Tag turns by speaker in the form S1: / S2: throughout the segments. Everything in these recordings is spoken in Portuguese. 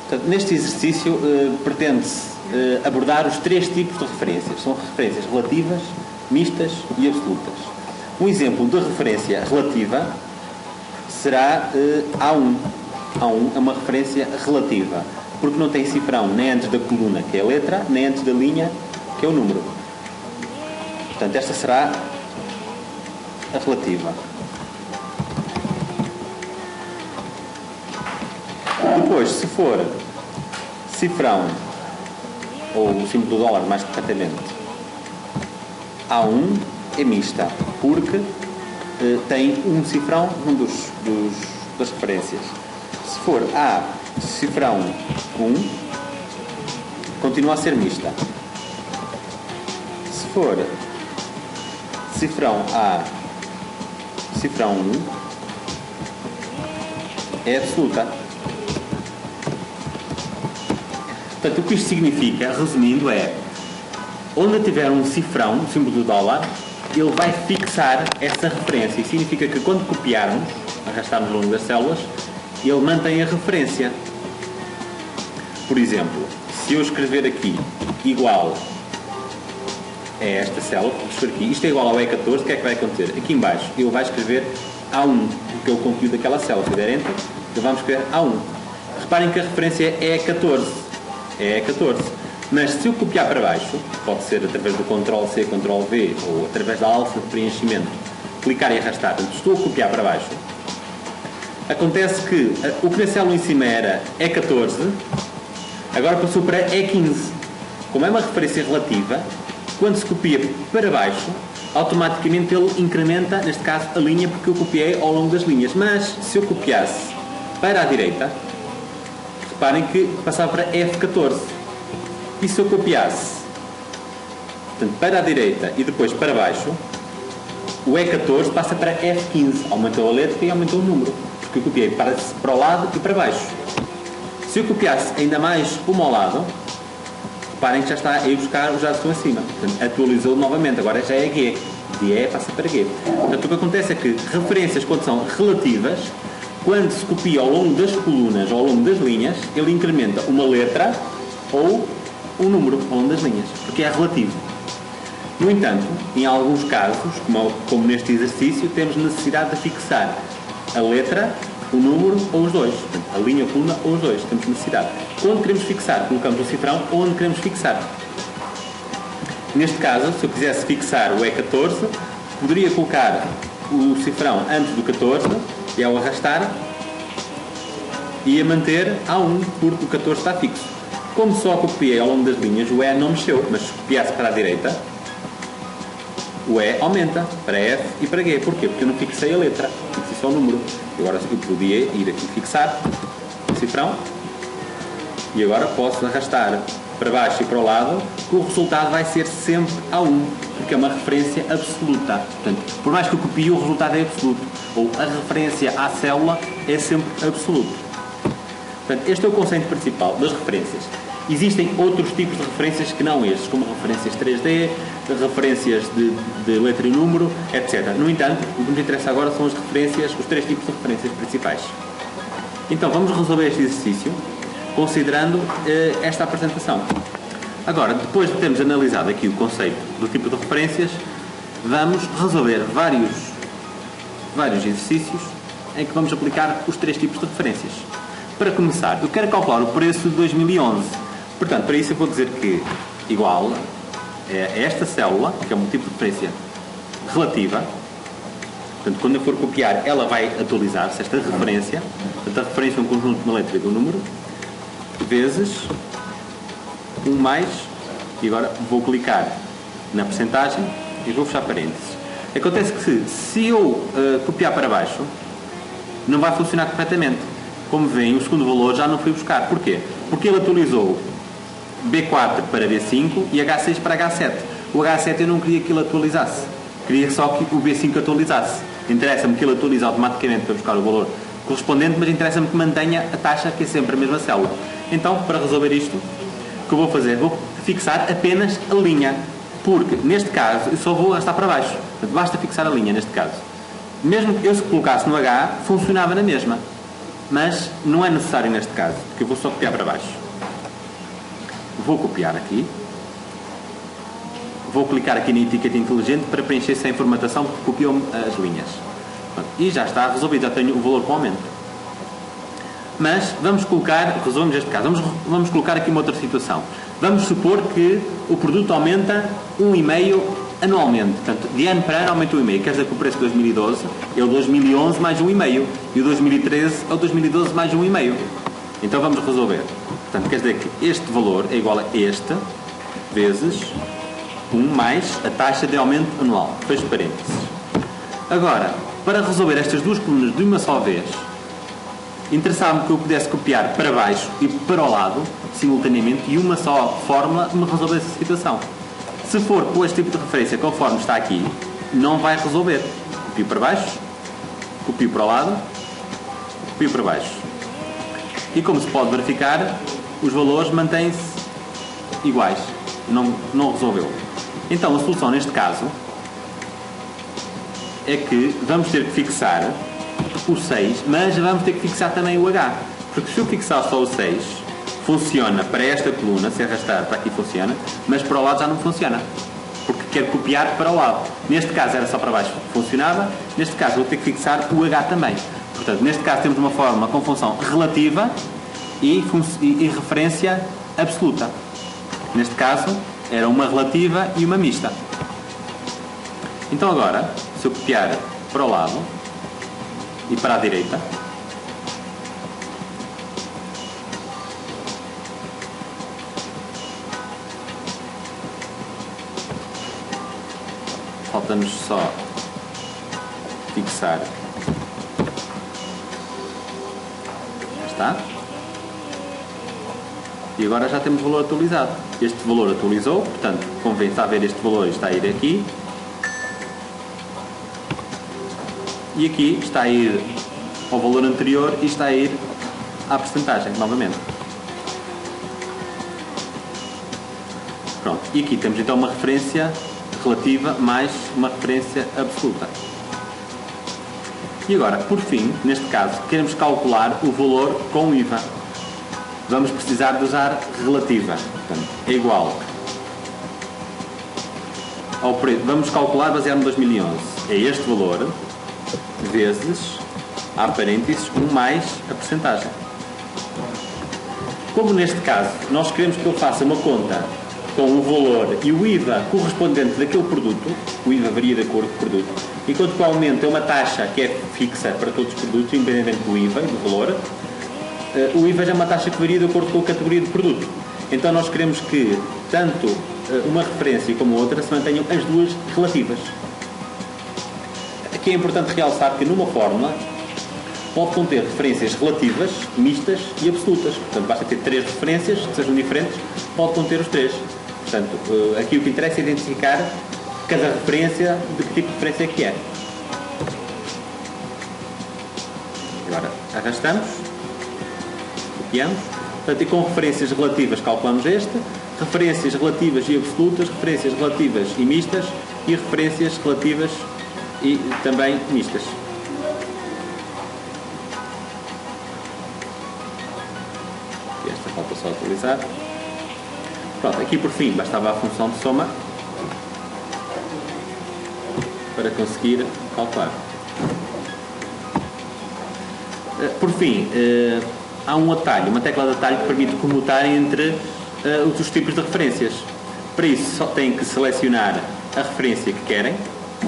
S1: Portanto, neste exercício pretende-se abordar os três tipos de referências. São referências relativas, mistas e absolutas. Um exemplo de referência relativa será A1. A1 é uma referência relativa, porque não tem cifrão nem antes da coluna, que é a letra, nem antes da linha, que é o número. Portanto, esta será a relativa. Depois, se for cifrão, ou o símbolo do dólar mais corretamente, A1 é mista, porque tem um cifrão num das referências. Se for A cifrão 1, continua a ser mista. Se for cifrão A cifrão 1, é absoluta. Portanto, o que isto significa, resumindo, é onde tiver um cifrão, o símbolo do dólar, ele vai fixar essa referência. E significa que quando copiarmos, arrastarmos ao longo das células, ele mantém a referência. Por exemplo, se eu escrever aqui igual a esta célula, isto é igual ao E14, o que é que vai acontecer? Aqui em baixo ele vai escrever A1, que é o conteúdo daquela célula. Se der Enter, ele vai escrever A1. Reparem que a referência é 14. É 14. Mas se eu copiar para baixo, pode ser através do Ctrl+C, Ctrl+V ou através da alça de preenchimento, clicar e arrastar, portanto, estou a copiar para baixo, acontece que o que na célula em cima era E14, agora passou para E15. Como é uma referência relativa, quando se copia para baixo, automaticamente ele incrementa, neste caso, a linha, porque eu copiei ao longo das linhas. Mas se eu copiasse para a direita, reparem que passava para F14. E se eu copiasse, portanto, para a direita e depois para baixo, o E14 passa para F15. Aumentou a letra e aumentou o número, porque eu copiei para o lado e para baixo. Se eu copiasse ainda mais uma ao lado, reparem que já está a ir buscar os dados que estão acima. Portanto, atualizou novamente, agora já é G. De E passa para G. Portanto, o que acontece é que referências, quando são relativas, quando se copia ao longo das colunas ou ao longo das linhas, ele incrementa uma letra ou um número ao longo das linhas, porque é relativo. No entanto, em alguns casos, como neste exercício, temos necessidade de fixar a letra, o número ou os dois. Portanto, a linha, a coluna ou os dois. Temos necessidade. Onde queremos fixar? Colocamos o cifrão onde queremos fixar. Neste caso, se eu quisesse fixar o E14, poderia colocar o cifrão antes do 14 e ao arrastar ia manter A1, porque o 14 está fixo. Como só copiei ao longo das linhas, o E não mexeu, mas se copiasse para a direita, o E aumenta para F e para G. Porquê? Porque eu não fixei a letra, fixei só o número. Agora eu podia ir aqui fixar o cifrão e agora posso arrastar para baixo e para o lado, que o resultado vai ser sempre A1, porque é uma referência absoluta. Portanto, por mais que eu copie, o resultado é absoluto. Ou a referência à célula é sempre absoluto. Portanto, este é o conceito principal das referências. Existem outros tipos de referências que não estes, como referências 3D, referências de letra e número, etc. No entanto, o que nos interessa agora são as referências, os três tipos de referências principais. Então, vamos resolver este exercício considerando esta apresentação. Agora, depois de termos analisado aqui o conceito do tipo de referências, vamos resolver vários exercícios em que vamos aplicar os três tipos de referências. Para começar, eu quero calcular o preço de 2011. Portanto, para isso eu vou dizer que igual a esta célula, que é um tipo de referência relativa. Portanto, quando eu for copiar, ela vai atualizar-se, esta referência. Portanto, a referência é um conjunto de uma letra e de um número, vezes 1 mais, e agora vou clicar na percentagem e vou fechar parênteses. Acontece que se eu copiar para baixo, não vai funcionar corretamente. Como veem, o segundo valor já não fui buscar. Porquê? Porque ele atualizou B4 para B5 e H6 para H7. O H7 eu não queria que ele atualizasse. Queria só que o B5 atualizasse. Interessa-me que ele atualize automaticamente para buscar o valor correspondente, mas interessa-me que mantenha a taxa, que é sempre a mesma célula. Então, para resolver isto, o que eu vou fazer? Vou fixar apenas a linha. Porque, neste caso, eu só vou arrastar para baixo. Portanto, basta fixar a linha, neste caso. Mesmo que eu se colocasse no H, funcionava na mesma. Mas não é necessário neste caso, porque eu vou só copiar para baixo. Vou copiar aqui. Vou clicar aqui na etiqueta inteligente para preencher essa informação, porque copiou-me as linhas. E já está resolvido, já tenho o valor com aumento. Mas vamos colocar, resolvemos este caso, vamos colocar aqui uma outra situação. Vamos supor que o produto aumenta 1,5 anualmente. Portanto, de ano para ano aumenta 1,5. Quer dizer que o preço de 2012 é o 2011 mais 1,5. E o 2013 é o 2012 mais 1,5. Então vamos resolver. Portanto, quer dizer que este valor é igual a este vezes 1 mais a taxa de aumento anual. Fecho parênteses. Agora, para resolver estas duas colunas de uma só vez, interessava-me que eu pudesse copiar para baixo e para o lado, simultaneamente, e uma só fórmula me resolvesse a situação. Se for com este tipo de referência, conforme está aqui, não vai resolver. Copio para baixo, copio para o lado, copio para baixo. E como se pode verificar, os valores mantêm-se iguais. Não resolveu. Então, a solução neste caso é que vamos ter que fixar o 6, mas vamos ter que fixar também o H. Porque se eu fixar só o 6, funciona para esta coluna, se arrastar para aqui funciona, mas para o lado já não funciona. Porque quero copiar para o lado. Neste caso era só para baixo, funcionava. Neste caso vou ter que fixar o H também. Portanto, neste caso temos uma fórmula com função relativa e referência absoluta. Neste caso era uma relativa e uma mista. Então agora, se eu copiar para o lado e para a direita, falta-nos só fixar. Já está. E agora já temos o valor atualizado. Este valor atualizou, portanto, convém estar a ver este valor, está a ir aqui. E aqui está a ir ao valor anterior e está a ir à percentagem, novamente. Pronto. E aqui temos então uma referência relativa mais uma referência absoluta. E agora, por fim, neste caso, queremos calcular o valor com IVA. Vamos precisar de usar relativa. Portanto, é igual ao preço. Vamos calcular baseado no 2011. É este valor vezes, há parênteses, 1 mais a percentagem. Como neste caso nós queremos que ele faça uma conta com o valor e o IVA correspondente daquele produto, o IVA varia de acordo com o produto, enquanto que o aumento é uma taxa que é fixa para todos os produtos, independentemente do IVA e do valor, o IVA já é uma taxa que varia de acordo com a categoria de produto. Então nós queremos que tanto uma referência como outra se mantenham as duas relativas. Aqui é importante realçar que numa fórmula pode conter referências relativas, mistas e absolutas. Portanto, basta ter 3 referências que sejam diferentes, pode conter os 3. Portanto, aqui o que interessa é identificar cada referência, de que tipo de referência é que é. Agora, arrastamos, copiamos. Portanto, e com referências relativas calculamos este, referências relativas e absolutas, referências relativas e mistas e referências relativas e também mistas. E esta falta só atualizar. Pronto, aqui por fim bastava a função de soma para conseguir calcular. Por fim, há um atalho, uma tecla de atalho que permite comutar entre os tipos de referências. Para isso só têm que selecionar a referência que querem,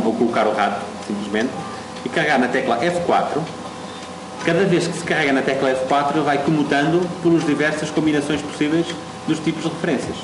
S1: ou colocar o rato, simplesmente, e carregar na tecla F4. Cada vez que se carrega na tecla F4, ele vai comutando pelas diversas combinações possíveis dos tipos de referências.